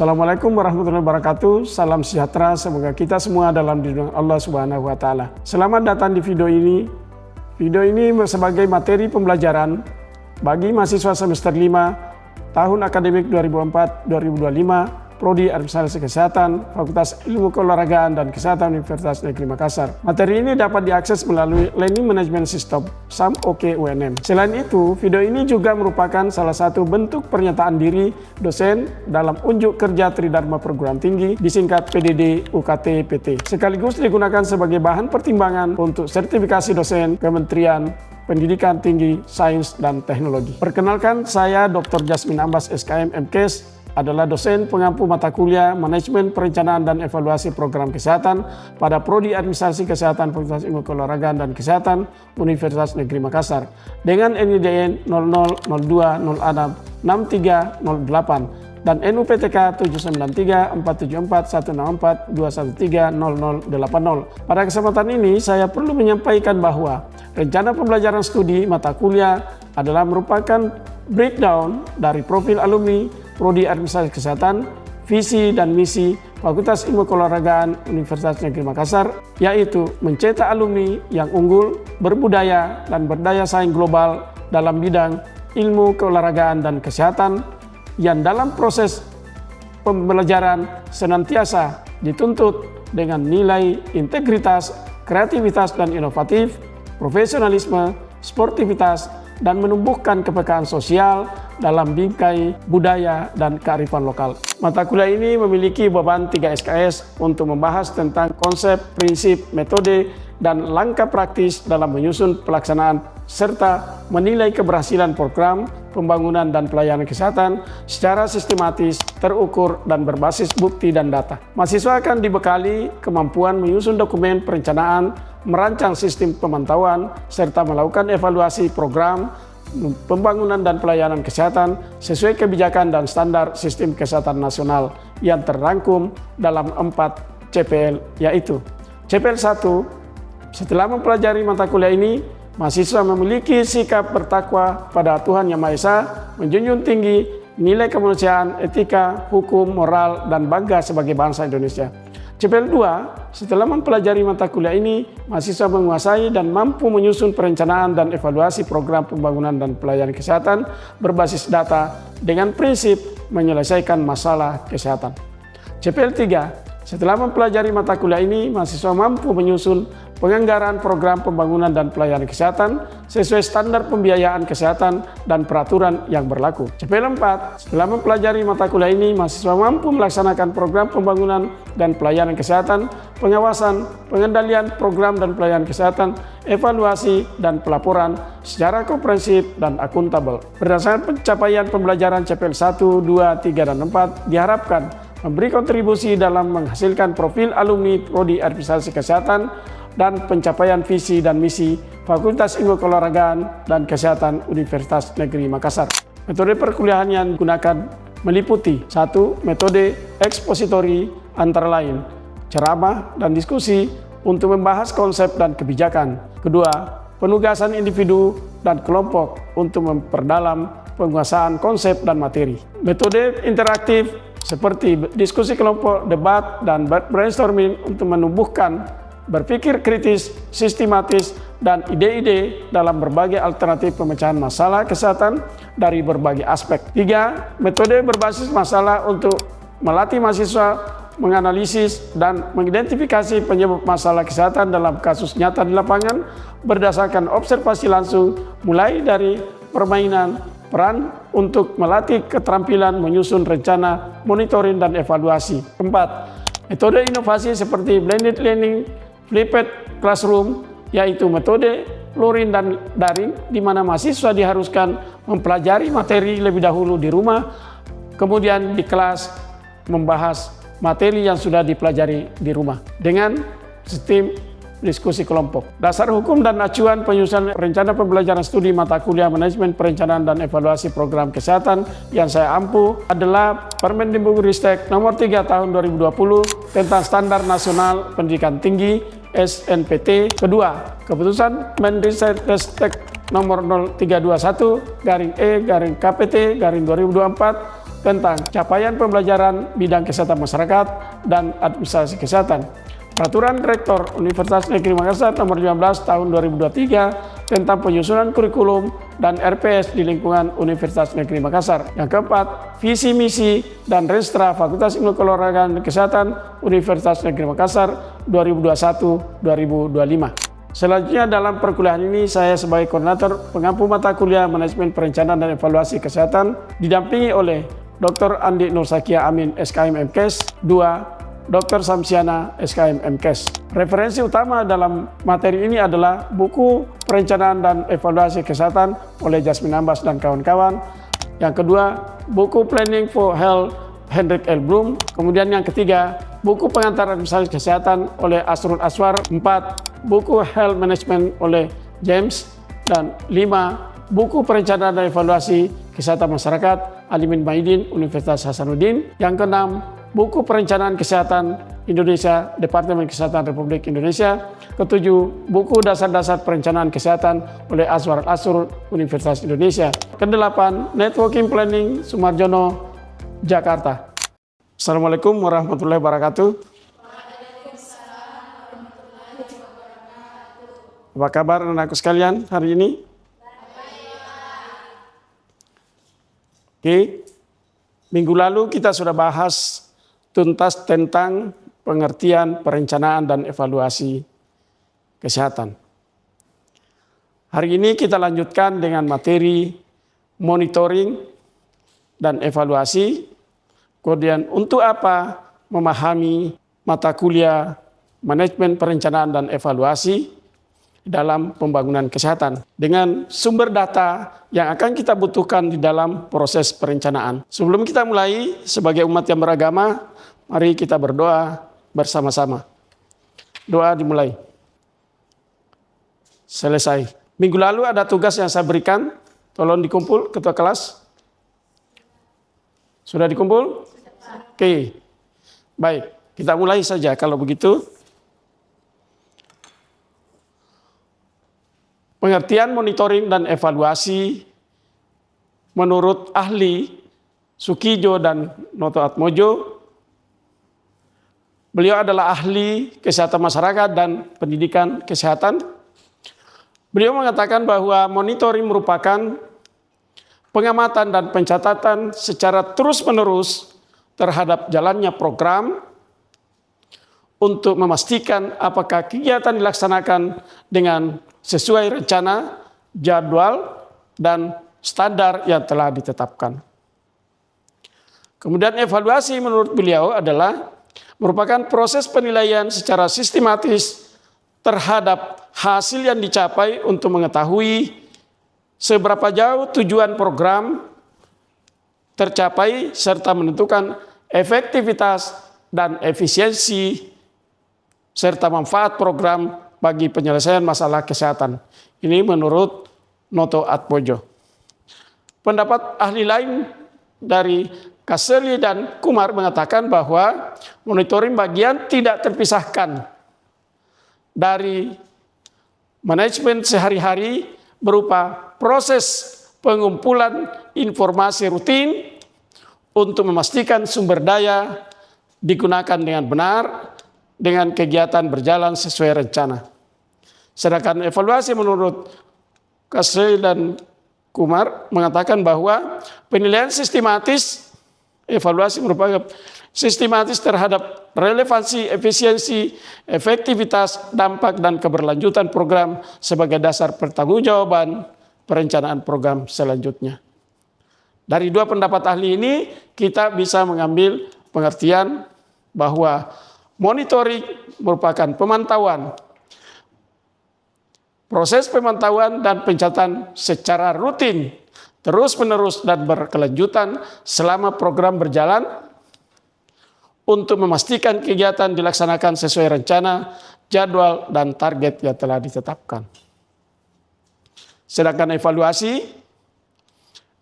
Assalamualaikum warahmatullahi wabarakatuh. Salam sejahtera, semoga kita semua dalam lindungan Allah Subhanahu wa Ta'ala. Selamat datang di video ini. Video ini sebagai materi pembelajaran bagi mahasiswa semester 5 tahun akademik 2004-2025 Prodi Administrasi Kesehatan, Fakultas Ilmu Keolahragaan dan Kesehatan Universitas Negeri Makassar. Materi ini dapat diakses melalui Learning Management System (SAM-OK UNM). Selain itu, video ini juga merupakan salah satu bentuk pernyataan diri dosen dalam unjuk kerja Tridharma Perguruan Tinggi, disingkat PDD UKT PT. Sekaligus digunakan sebagai bahan pertimbangan untuk sertifikasi dosen Kementerian Pendidikan Tinggi, Sains, dan Teknologi. Perkenalkan, saya Dr. Jasmin Ambas SKM MKes, adalah dosen pengampu mata kuliah Manajemen Perencanaan dan Evaluasi Program Kesehatan pada Prodi Administrasi Kesehatan Fakultas Ilmu Keolahragaan dan Kesehatan Universitas Negeri Makassar dengan NIDN 0002066308 dan NUPTK 79347416421300080. Pada kesempatan ini saya perlu menyampaikan bahwa rencana pembelajaran studi mata kuliah adalah merupakan breakdown dari profil alumni Prodi Administrasi Kesehatan, visi dan misi Fakultas Ilmu Keolahragaan Universitas Negeri Makassar, yaitu mencetak alumni yang unggul, berbudaya, dan berdaya saing global dalam bidang ilmu keolahragaan dan kesehatan, yang dalam proses pembelajaran senantiasa dituntut dengan nilai integritas, kreativitas dan inovatif, profesionalisme, sportivitas, dan menumbuhkan kepekaan sosial dalam bingkai budaya dan kearifan lokal. Mata kuliah ini memiliki beban 3 SKS untuk membahas tentang konsep, prinsip, metode, dan langkah praktis dalam menyusun pelaksanaan serta menilai keberhasilan program pembangunan dan pelayanan kesehatan secara sistematis, terukur, dan berbasis bukti dan data. Mahasiswa akan dibekali kemampuan menyusun dokumen perencanaan, merancang sistem pemantauan, serta melakukan evaluasi program pembangunan dan pelayanan kesehatan sesuai kebijakan dan standar sistem kesehatan nasional yang terrangkum dalam 4 CPL, yaitu CPL 1, setelah mempelajari mata kuliah ini, mahasiswa memiliki sikap bertakwa pada Tuhan Yang Maha Esa, menjunjung tinggi nilai kemanusiaan, etika, hukum, moral, dan bangga sebagai bangsa Indonesia. CPL 2, setelah mempelajari mata kuliah ini, mahasiswa menguasai dan mampu menyusun perencanaan dan evaluasi program pembangunan dan pelayanan kesehatan berbasis data dengan prinsip menyelesaikan masalah kesehatan. CPL 3, setelah mempelajari mata kuliah ini, mahasiswa mampu menyusun penganggaran program pembangunan dan pelayanan kesehatan sesuai standar pembiayaan kesehatan dan peraturan yang berlaku. CPL 4, setelah mempelajari mata kuliah ini, mahasiswa mampu melaksanakan program pembangunan dan pelayanan kesehatan, pengawasan, pengendalian program dan pelayanan kesehatan, evaluasi, dan pelaporan secara komprehensif dan akuntabel. Berdasarkan pencapaian pembelajaran CPL 1, 2, 3, dan 4, diharapkan memberi kontribusi dalam menghasilkan profil alumni Prodi Administrasi Kesehatan dan pencapaian visi dan misi Fakultas Ilmu Keolahragaan dan Kesehatan Universitas Negeri Makassar. Metode perkuliahan yang digunakan meliputi 1. Metode ekspositori antara lain ceramah dan diskusi untuk membahas konsep dan kebijakan. 2. Penugasan individu dan kelompok untuk memperdalam penguasaan konsep dan materi. Metode interaktif seperti diskusi kelompok, debat, dan brainstorming untuk menumbuhkan berpikir kritis, sistematis, dan ide-ide dalam berbagai alternatif pemecahan masalah kesehatan dari berbagai aspek. 3. Metode berbasis masalah untuk melatih mahasiswa menganalisis dan mengidentifikasi penyebab masalah kesehatan dalam kasus nyata di lapangan berdasarkan observasi langsung, mulai dari permainan, peran untuk melatih keterampilan menyusun rencana, monitoring, dan evaluasi. 4. Metode inovasi seperti blended learning, flipped classroom, yaitu metode luring dan daring, di mana mahasiswa diharuskan mempelajari materi lebih dahulu di rumah, kemudian di kelas membahas materi yang sudah dipelajari di rumah dengan sistem diskusi kelompok. Dasar hukum dan acuan penyusunan rencana pembelajaran studi mata kuliah Manajemen Perencanaan dan Evaluasi Program Kesehatan yang saya ampu adalah Permendikbudristek nomor 3 tahun 2020 tentang Standar Nasional Pendidikan Tinggi SNPT. Kedua, Keputusan Mendikbudristek nomor 0321/E/KPT/2024 tentang capaian pembelajaran bidang kesehatan masyarakat dan administrasi kesehatan. Peraturan Rektor Universitas Negeri Makassar Nomor 15 Tahun 2023 tentang penyusunan kurikulum dan RPS di lingkungan Universitas Negeri Makassar. Yang keempat, visi misi dan Restra Fakultas Ilmu Keolahragaan dan Kesehatan Universitas Negeri Makassar 2021-2025. Selanjutnya dalam perkuliahan ini saya sebagai koordinator pengampu mata kuliah Manajemen Perencanaan dan Evaluasi Kesehatan didampingi oleh Dr. Andi Nursakia Amin SKM MKes 2, Dr. Samsiana SKM MKes. Referensi utama dalam materi ini adalah buku Perencanaan dan Evaluasi Kesehatan oleh Jasmine Ambas dan kawan-kawan. Yang kedua, buku Planning for Health Hendrik L. Bloom. Kemudian yang ketiga, buku Pengantar Administrasi Kesehatan oleh Asrul Aswar. 4, buku Health Management oleh James. Dan 5, buku Perencanaan dan Evaluasi Kesehatan Masyarakat Alimin Maidin Universitas Hasanuddin. Yang keenam, buku Perencanaan Kesehatan Indonesia Departemen Kesehatan Republik Indonesia. Ketujuh, buku Dasar-Dasar Perencanaan Kesehatan oleh Azwar Al-Asur Universitas Indonesia. Kedelapan, Networking Planning Sumarjono Jakarta. Assalamualaikum warahmatullahi wabarakatuh. Apa kabar anak-anakku sekalian hari ini? Oke, minggu lalu kita sudah bahas tuntas tentang pengertian perencanaan dan evaluasi kesehatan. Hari ini kita lanjutkan dengan materi monitoring dan evaluasi. Kemudian untuk apa memahami mata kuliah manajemen perencanaan dan evaluasi dalam pembangunan kesehatan dengan sumber data yang akan kita butuhkan di dalam proses perencanaan. Sebelum kita mulai, sebagai umat yang beragama, mari kita berdoa bersama-sama. Doa dimulai. Selesai. Minggu lalu ada tugas yang saya berikan, tolong dikumpul ketua kelas. Sudah dikumpul? Oke. Baik, kita mulai saja kalau begitu. Pengertian monitoring dan evaluasi menurut ahli Sukijo dan Noto Atmojo. Beliau adalah ahli kesehatan masyarakat dan pendidikan kesehatan. Beliau mengatakan bahwa monitoring merupakan pengamatan dan pencatatan secara terus-menerus terhadap jalannya program untuk memastikan apakah kegiatan dilaksanakan dengan sesuai rencana, jadwal, dan standar yang telah ditetapkan. Kemudian evaluasi menurut beliau adalah merupakan proses penilaian secara sistematis terhadap hasil yang dicapai untuk mengetahui seberapa jauh tujuan program tercapai serta menentukan efektivitas dan efisiensi serta manfaat program bagi penyelesaian masalah kesehatan. Ini menurut Noto Atmojo. Pendapat ahli lain dari Kaseli dan Kumar mengatakan bahwa monitoring bagian tidak terpisahkan dari manajemen sehari-hari berupa proses pengumpulan informasi rutin untuk memastikan sumber daya digunakan dengan benar dengan kegiatan berjalan sesuai rencana. Sedangkan evaluasi menurut Kasri dan Kumar mengatakan bahwa penilaian sistematis, evaluasi merupakan sistematis terhadap relevansi, efisiensi, efektivitas, dampak, dan keberlanjutan program sebagai dasar pertanggungjawaban perencanaan program selanjutnya. Dari dua pendapat ahli ini, kita bisa mengambil pengertian bahwa monitoring merupakan pemantauan, proses pemantauan dan pencatatan secara rutin, terus-menerus dan berkelanjutan selama program berjalan untuk memastikan kegiatan dilaksanakan sesuai rencana, jadwal, dan target yang telah ditetapkan. Sedangkan evaluasi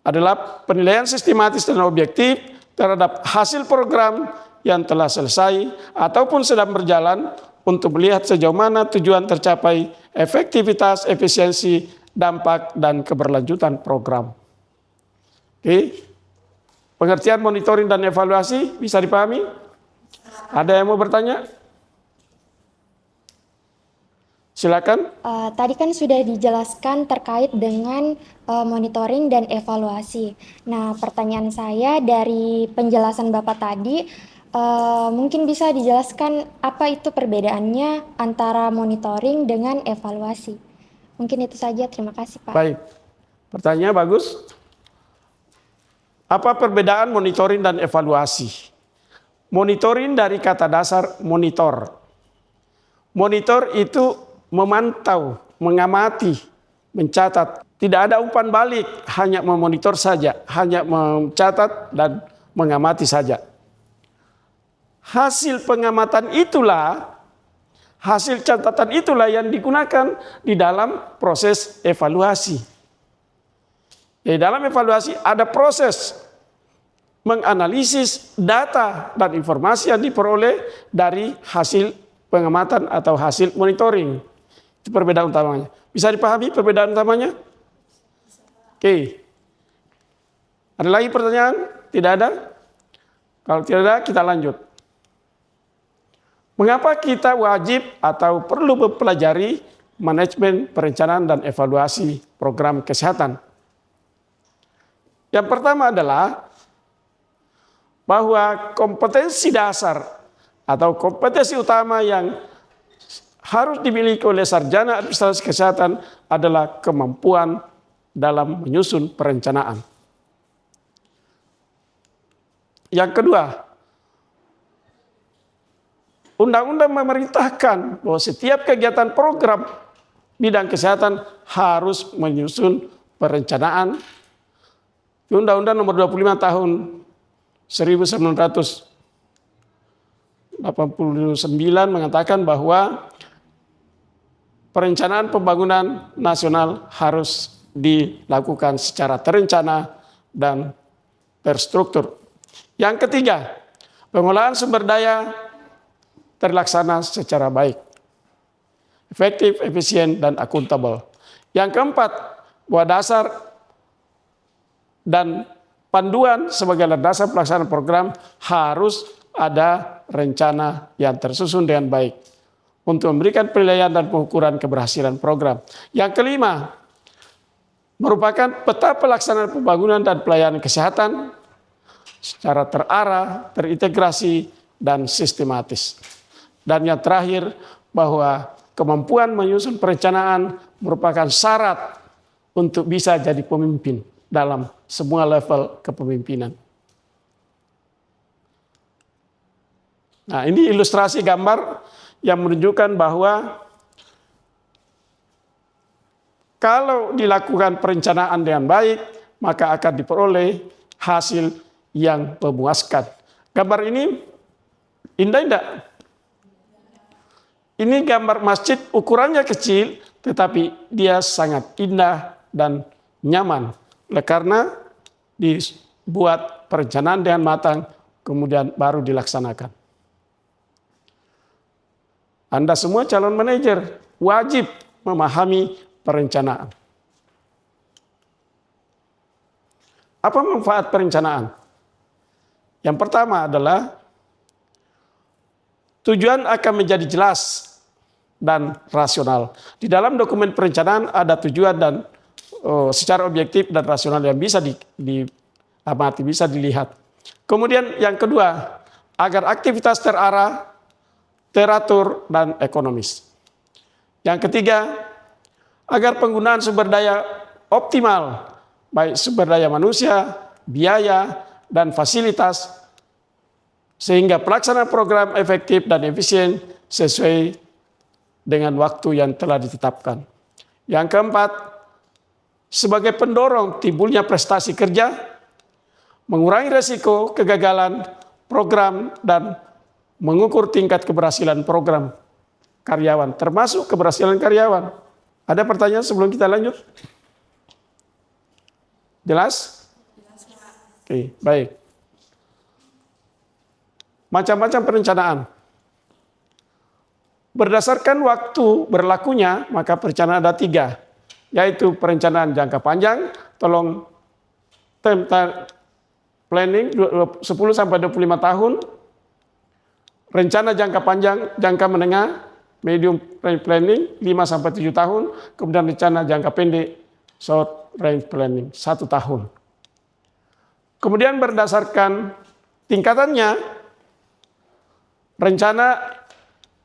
adalah penilaian sistematis dan objektif terhadap hasil program yang telah selesai ataupun sedang berjalan untuk melihat sejauh mana tujuan tercapai, efektivitas, efisiensi, dampak, dan keberlanjutan program. Oke. Pengertian monitoring dan evaluasi bisa dipahami? Ada yang mau bertanya? Silakan. Tadi kan sudah dijelaskan terkait dengan monitoring dan evaluasi. Nah, pertanyaan saya dari penjelasan Bapak tadi, mungkin bisa dijelaskan apa itu perbedaannya antara monitoring dengan evaluasi. Mungkin itu saja, terima kasih Pak. Baik, pertanyaan bagus. Apa perbedaan monitoring dan evaluasi? Monitoring dari kata dasar monitor. Monitor itu memantau, mengamati, mencatat. Tidak ada umpan balik, hanya memonitor saja, hanya mencatat dan mengamati saja. Hasil pengamatan itulah, hasil catatan itulah yang digunakan di dalam proses evaluasi. Di dalam evaluasi ada proses menganalisis data dan informasi yang diperoleh dari hasil pengamatan atau hasil monitoring. Itu perbedaan utamanya. Bisa dipahami perbedaan utamanya? Oke. Ada lagi pertanyaan? Tidak ada? Kalau tidak ada, kita lanjut. Mengapa kita wajib atau perlu mempelajari manajemen perencanaan dan evaluasi program kesehatan? Yang pertama adalah bahwa kompetensi dasar atau kompetensi utama yang harus dimiliki oleh sarjana administrasi kesehatan adalah kemampuan dalam menyusun perencanaan. Yang kedua, undang-undang memerintahkan bahwa setiap kegiatan program bidang kesehatan harus menyusun perencanaan. Undang-Undang nomor 25 tahun 1989 mengatakan bahwa perencanaan pembangunan nasional harus dilakukan secara terencana dan terstruktur. Yang ketiga, pengolahan sumber daya terlaksana secara baik, efektif, efisien, dan akuntabel. Yang keempat, bahwa dasar dan panduan sebagai dasar pelaksanaan program harus ada rencana yang tersusun dengan baik untuk memberikan penilaian dan pengukuran keberhasilan program. Yang kelima, merupakan peta pelaksanaan pembangunan dan pelayanan kesehatan secara terarah, terintegrasi, dan sistematis. Dan yang terakhir, bahwa kemampuan menyusun perencanaan merupakan syarat untuk bisa jadi pemimpin dalam semua level kepemimpinan. Nah, ini ilustrasi gambar yang menunjukkan bahwa kalau dilakukan perencanaan dengan baik, maka akan diperoleh hasil yang memuaskan. Gambar ini indah tidak? Ini gambar masjid, ukurannya kecil, tetapi dia sangat indah dan nyaman. Karena dibuat perencanaan dengan matang, kemudian baru dilaksanakan. Anda semua calon manajer wajib memahami perencanaan. Apa manfaat perencanaan? Yang pertama adalah tujuan akan menjadi jelas dan rasional. Di dalam dokumen perencanaan ada tujuan dan secara objektif dan rasional yang bisa diamati, bisa dilihat. Kemudian yang kedua, agar aktivitas terarah, teratur, dan ekonomis. Yang ketiga, agar penggunaan sumber daya optimal, baik sumber daya manusia, biaya, dan fasilitas, sehingga pelaksanaan program efektif dan efisien sesuai dengan waktu yang telah ditetapkan. Yang keempat, sebagai pendorong timbulnya prestasi kerja, mengurangi resiko kegagalan program, dan mengukur tingkat keberhasilan program karyawan, termasuk keberhasilan karyawan. Ada pertanyaan sebelum kita lanjut? Jelas? Oke, baik. Macam-macam perencanaan. Berdasarkan waktu berlakunya, maka perencanaan ada 3. Yaitu perencanaan jangka panjang, planning 10 sampai 25 tahun, rencana jangka panjang, jangka menengah, medium range planning 5 sampai 7 tahun, kemudian rencana jangka pendek, short range planning 1 tahun. Kemudian berdasarkan tingkatannya, rencana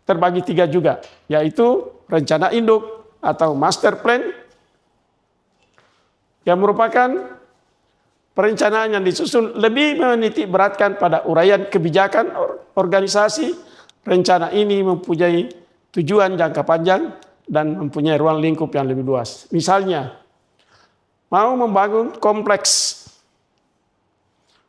terbagi 3 juga, yaitu rencana induk atau master plan, yang merupakan perencanaan yang disusun lebih menitik beratkan pada uraian kebijakan organisasi. Rencana ini mempunyai tujuan jangka panjang dan mempunyai ruang lingkup yang lebih luas. Misalnya, mau membangun kompleks,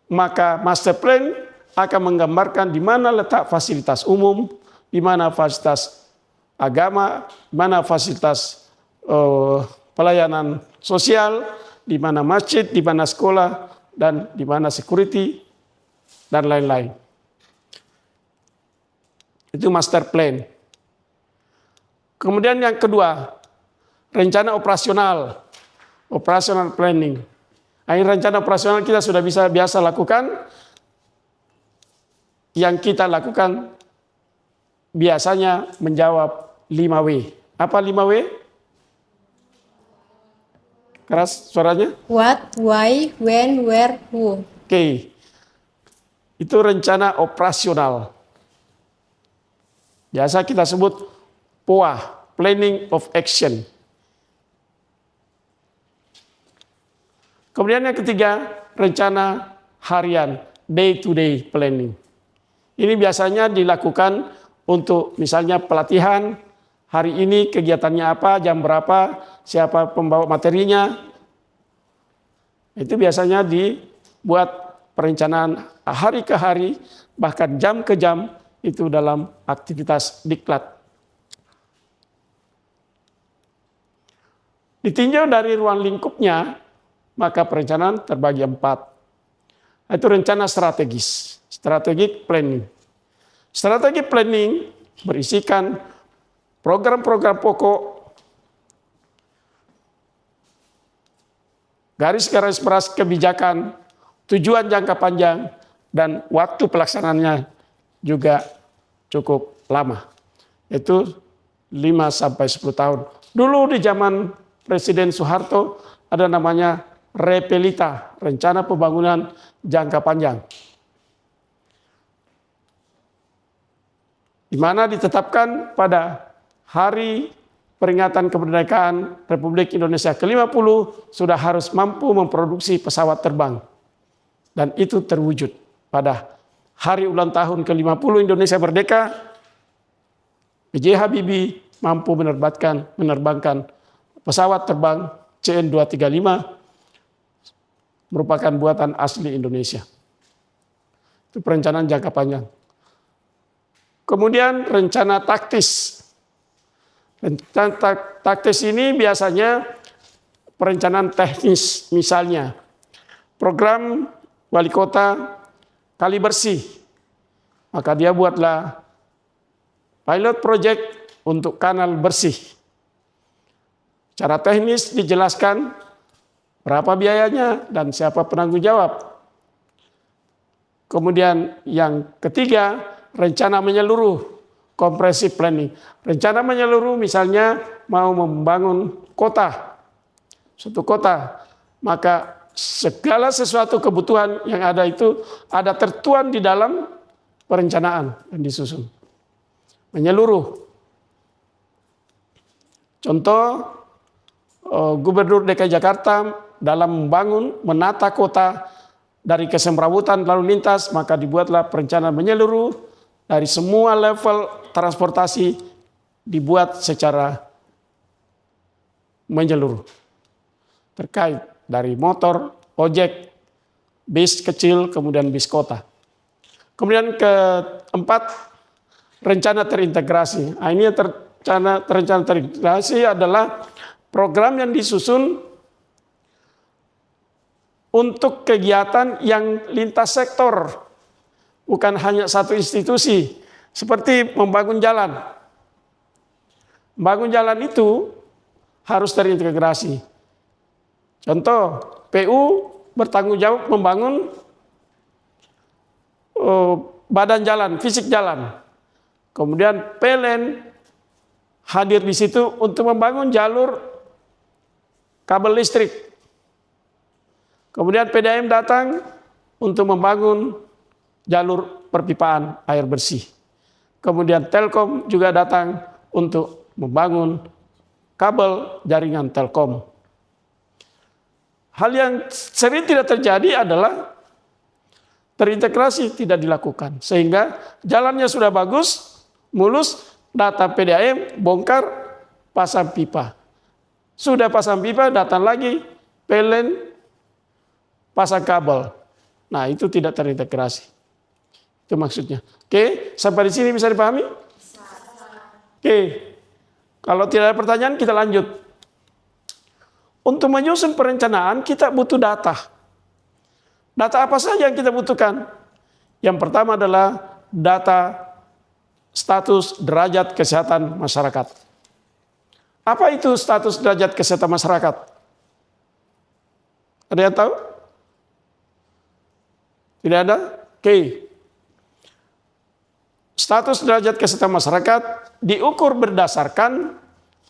maka master plan akan menggambarkan di mana letak fasilitas umum, di mana fasilitas agama, di mana fasilitas pelayanan sosial, di mana masjid, di mana sekolah, dan di mana security, dan lain-lain. Itu master plan. Kemudian yang kedua, rencana operasional, operational planning. Ini rencana operasional kita sudah biasa lakukan. Yang kita lakukan biasanya menjawab 5W. Apa 5W? Keras suaranya? What, why, when, where, who. Oke. Itu rencana operasional. Biasa kita sebut POA, Planning of Action. Kemudian yang ketiga, rencana harian, day-to-day planning. Ini biasanya dilakukan untuk misalnya pelatihan, hari ini kegiatannya apa, jam berapa, siapa pembawa materinya. Itu biasanya dibuat perencanaan hari ke hari, bahkan jam ke jam, itu dalam aktivitas diklat. Ditinjau dari ruang lingkupnya, maka perencanaan terbagi 4. Itu rencana strategis, strategic planning. Strategic planning berisikan program-program pokok, garis-garis besar kebijakan, tujuan jangka panjang, dan waktu pelaksanaannya juga cukup lama. Itu 5 sampai 10 tahun. Dulu di zaman Presiden Soeharto ada namanya Repelita, rencana pembangunan jangka panjang. Di mana ditetapkan pada hari peringatan kemerdekaan Republik Indonesia ke-50 sudah harus mampu memproduksi pesawat terbang. Dan itu terwujud pada hari ulang tahun ke-50 Indonesia Merdeka. B.J. Habibie mampu menerbangkan pesawat terbang CN-235 merupakan buatan asli Indonesia. Itu perencanaan jangka panjang. Kemudian rencana taktis. Rencana taktis ini biasanya perencanaan teknis, misalnya program wali kota kali bersih. Maka dia buatlah pilot project untuk kanal bersih. Secara teknis dijelaskan berapa biayanya dan siapa penanggung jawab. Kemudian yang ketiga, rencana menyeluruh, comprehensive planning. Rencana menyeluruh misalnya mau membangun kota, suatu kota, maka segala sesuatu kebutuhan yang ada itu ada tertuang di dalam perencanaan yang disusun. Menyeluruh. Contoh, Gubernur DKI Jakarta dalam membangun, menata kota dari kesemrawutan lalu lintas, maka dibuatlah perencanaan menyeluruh dari semua level transportasi dibuat secara menyeluruh. Terkait dari motor, ojek, bis kecil, kemudian bis kota. Kemudian keempat, rencana terintegrasi. Nah, ini rencana terintegrasi adalah program yang disusun untuk kegiatan yang lintas sektor, bukan hanya satu institusi, seperti membangun jalan. Membangun jalan itu harus terintegrasi. Contoh, PU bertanggung jawab membangun badan jalan, fisik jalan. Kemudian PLN hadir di situ untuk membangun jalur kabel listrik. Kemudian PDAM datang untuk membangun jalur perpipaan air bersih. Kemudian Telkom juga datang untuk membangun kabel jaringan Telkom. Hal yang sering tidak terjadi adalah terintegrasi tidak dilakukan. Sehingga jalannya sudah bagus, mulus, data PDAM bongkar, pasang pipa. Sudah pasang pipa, datang lagi PLN pasang kabel. Nah, itu tidak terintegrasi. Itu maksudnya. Oke, sampai di sini bisa dipahami? Oke, kalau tidak ada pertanyaan kita lanjut. Untuk menyusun perencanaan kita butuh data. Data apa saja yang kita butuhkan? Yang pertama adalah data status derajat kesehatan masyarakat. Apa itu status derajat kesehatan masyarakat? Ada yang tahu? Tidak ada? Oke. Status derajat kesehatan masyarakat diukur berdasarkan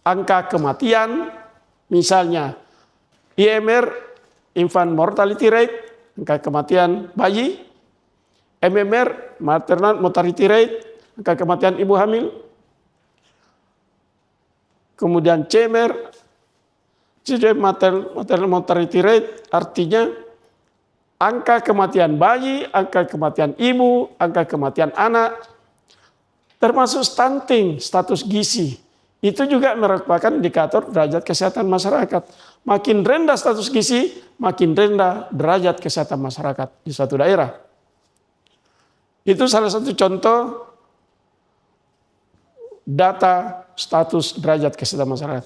angka kematian, misalnya IMR, infant mortality rate, angka kematian bayi, MMR, maternal mortality rate, angka kematian ibu hamil, kemudian CMR, maternal mortality rate, artinya angka kematian bayi, angka kematian ibu, angka kematian anak, termasuk stunting, status gizi. Itu juga merupakan indikator derajat kesehatan masyarakat. Makin rendah status gizi, makin rendah derajat kesehatan masyarakat di suatu daerah. Itu salah satu contoh data status derajat kesehatan masyarakat.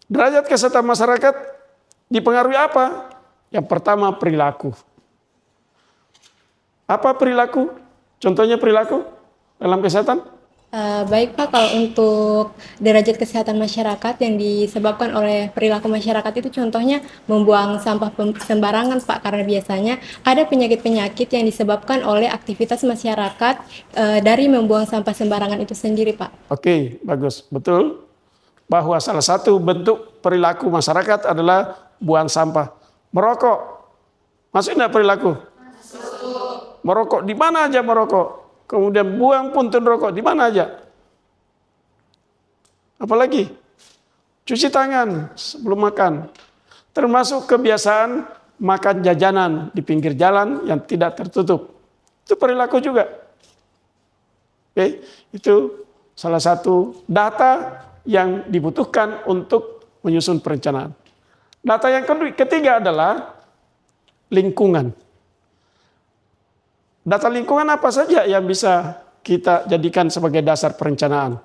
Derajat kesehatan masyarakat dipengaruhi apa? Yang pertama perilaku. Apa perilaku? Contohnya perilaku dalam kesehatan? Baik Pak, kalau untuk derajat kesehatan masyarakat yang disebabkan oleh perilaku masyarakat itu contohnya membuang sampah sembarangan Pak, karena biasanya ada penyakit-penyakit yang disebabkan oleh aktivitas masyarakat dari membuang sampah sembarangan itu sendiri Pak. Oke, bagus, betul. Bahwa salah satu bentuk perilaku masyarakat adalah buang sampah. Merokok, masuk enggak perilaku? Masuk. Merokok, di mana aja merokok? Kemudian buang puntung rokok di mana aja. Apalagi cuci tangan sebelum makan. Termasuk kebiasaan makan jajanan di pinggir jalan yang tidak tertutup. Itu perilaku juga. Oke, itu salah satu data yang dibutuhkan untuk menyusun perencanaan. Data yang ketiga adalah lingkungan. Data lingkungan apa saja yang bisa kita jadikan sebagai dasar perencanaan?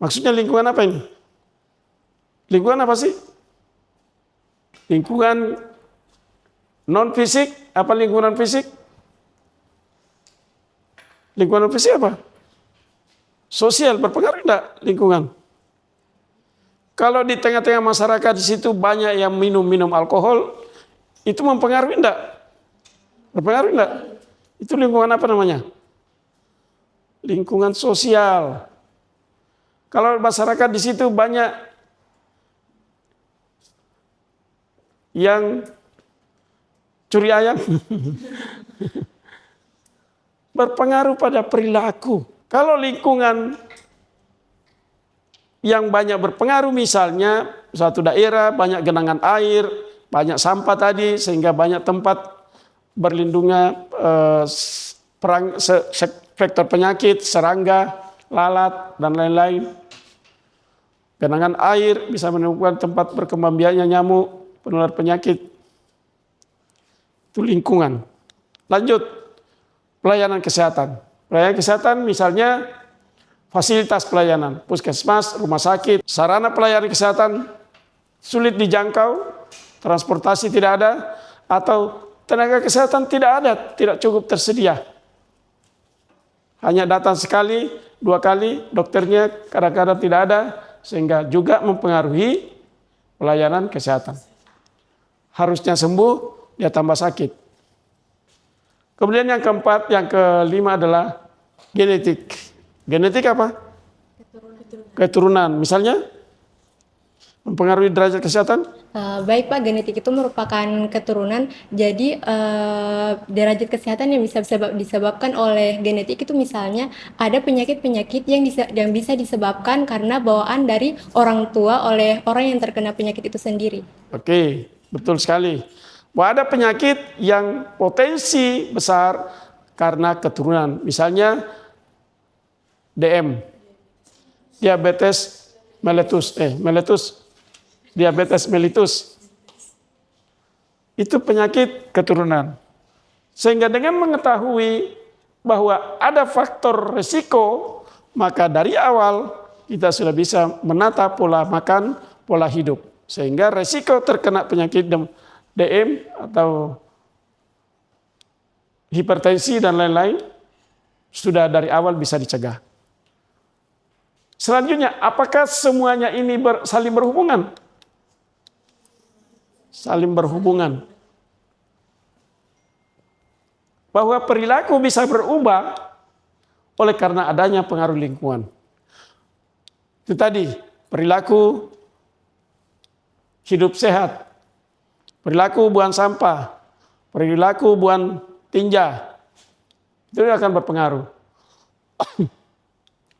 Maksudnya lingkungan apa ini? Lingkungan apa sih? Lingkungan non-fisik, apa lingkungan fisik? Lingkungan fisik apa? Sosial, berpengaruh enggak lingkungan? Kalau di tengah-tengah masyarakat di situ banyak yang minum alkohol, itu mempengaruhi enggak? Berpengaruh enggak? Itu lingkungan apa namanya? Lingkungan sosial. Kalau masyarakat di situ banyak yang curi ayam, berpengaruh pada perilaku. Kalau lingkungan yang banyak berpengaruh, misalnya suatu daerah banyak genangan air, banyak sampah tadi, sehingga banyak tempat berlindungnya vektor penyakit, serangga, lalat, dan lain-lain. Genangan air bisa menemukan tempat berkembang biaknya nyamuk, penular penyakit. Itu lingkungan. Lanjut, pelayanan kesehatan. Pelayanan kesehatan misalnya fasilitas pelayanan, puskesmas, rumah sakit, sarana pelayanan kesehatan sulit dijangkau, transportasi tidak ada, atau tenaga kesehatan tidak ada, tidak cukup tersedia. Hanya datang sekali, 2 kali, dokternya kadang-kadang tidak ada, sehingga juga mempengaruhi pelayanan kesehatan. Harusnya sembuh, dia tambah sakit. Kemudian yang keempat, yang kelima adalah genetik. Genetik apa? Keturunan. Misalnya mempengaruhi derajat kesehatan? Baik Pak, genetik itu merupakan keturunan. Jadi derajat kesehatan yang disebabkan oleh genetik itu misalnya ada penyakit-penyakit yang bisa disebabkan karena bawaan dari orang tua oleh orang yang terkena penyakit itu sendiri. Oke, betul sekali. Bahwa ada penyakit yang potensi besar karena keturunan. Misalnya DM, diabetes mellitus. Itu penyakit keturunan. Sehingga dengan mengetahui bahwa ada faktor risiko, maka dari awal kita sudah bisa menata pola makan, pola hidup. Sehingga risiko terkena penyakit DM atau hipertensi dan lain-lain sudah dari awal bisa dicegah. Selanjutnya, apakah semuanya ini saling berhubungan? Saling berhubungan. Bahwa perilaku bisa berubah oleh karena adanya pengaruh lingkungan. Itu tadi, perilaku hidup sehat, perilaku buang sampah, perilaku buang tinja, itu akan berpengaruh.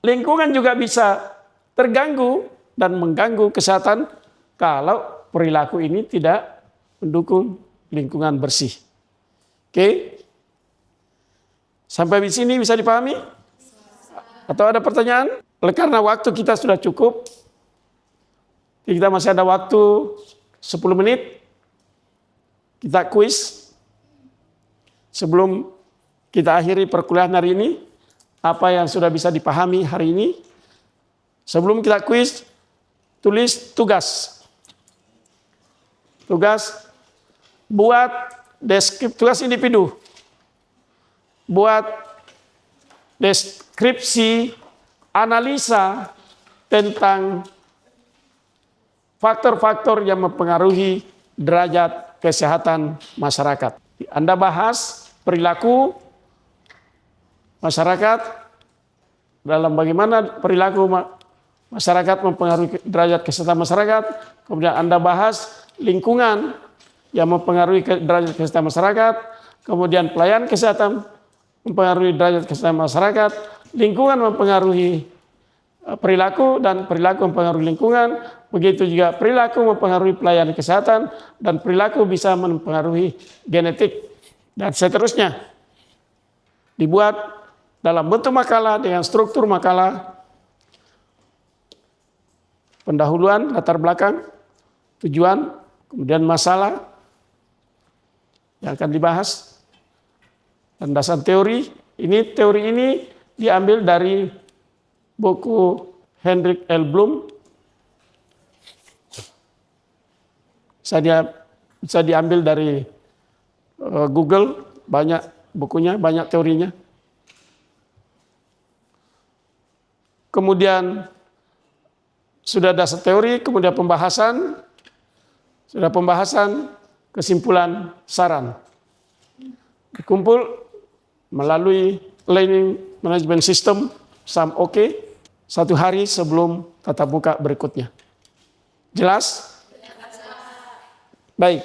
Lingkungan juga bisa terganggu dan mengganggu kesehatan kalau perilaku ini tidak mendukung lingkungan bersih. Oke? Sampai di sini bisa dipahami? Atau ada pertanyaan? Oleh karena waktu kita sudah cukup, kita masih ada waktu 10 menit. Kita kuis sebelum kita akhiri perkuliahan hari ini. Apa yang sudah bisa dipahami hari ini. Sebelum kita kuis, tulis tugas. Tugas buat tugas individu. Buat deskripsi analisa tentang faktor-faktor yang mempengaruhi derajat kesehatan masyarakat. Anda bahas perilaku masyarakat dalam bagaimana perilaku masyarakat mempengaruhi derajat kesehatan masyarakat. Kemudian Anda bahas lingkungan yang mempengaruhi derajat kesehatan masyarakat. Kemudian pelayanan kesehatan mempengaruhi derajat kesehatan masyarakat. Lingkungan mempengaruhi perilaku dan perilaku mempengaruhi lingkungan. Begitu juga perilaku mempengaruhi pelayanan kesehatan dan perilaku bisa mempengaruhi genetik dan seterusnya. Dibuat dalam bentuk makalah dengan struktur makalah, pendahuluan, latar belakang, tujuan, kemudian masalah yang akan dibahas, landasan teori. Teori ini diambil dari buku Hendrik L. Bloom. Bisa diambil dari Google, banyak bukunya, banyak teorinya. Kemudian sudah dasar teori, kemudian pembahasan, kesimpulan, saran. Dikumpul melalui Learning Management System, SAM-OK, 1 hari sebelum tatap muka berikutnya. Jelas? Baik.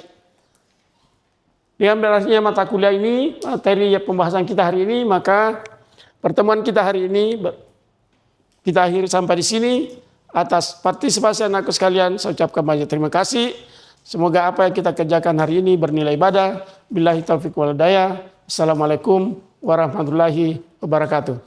Dengan berakhirnya mata kuliah ini, materi pembahasan kita hari ini, maka pertemuan kita hari ini kita akhiri sampai di sini. Atas partisipasi anakku sekalian, saya ucapkan banyak terima kasih. Semoga apa yang kita kerjakan hari ini bernilai ibadah. Billahi taufiq wal hidayah. Assalamualaikum warahmatullahi wabarakatuh.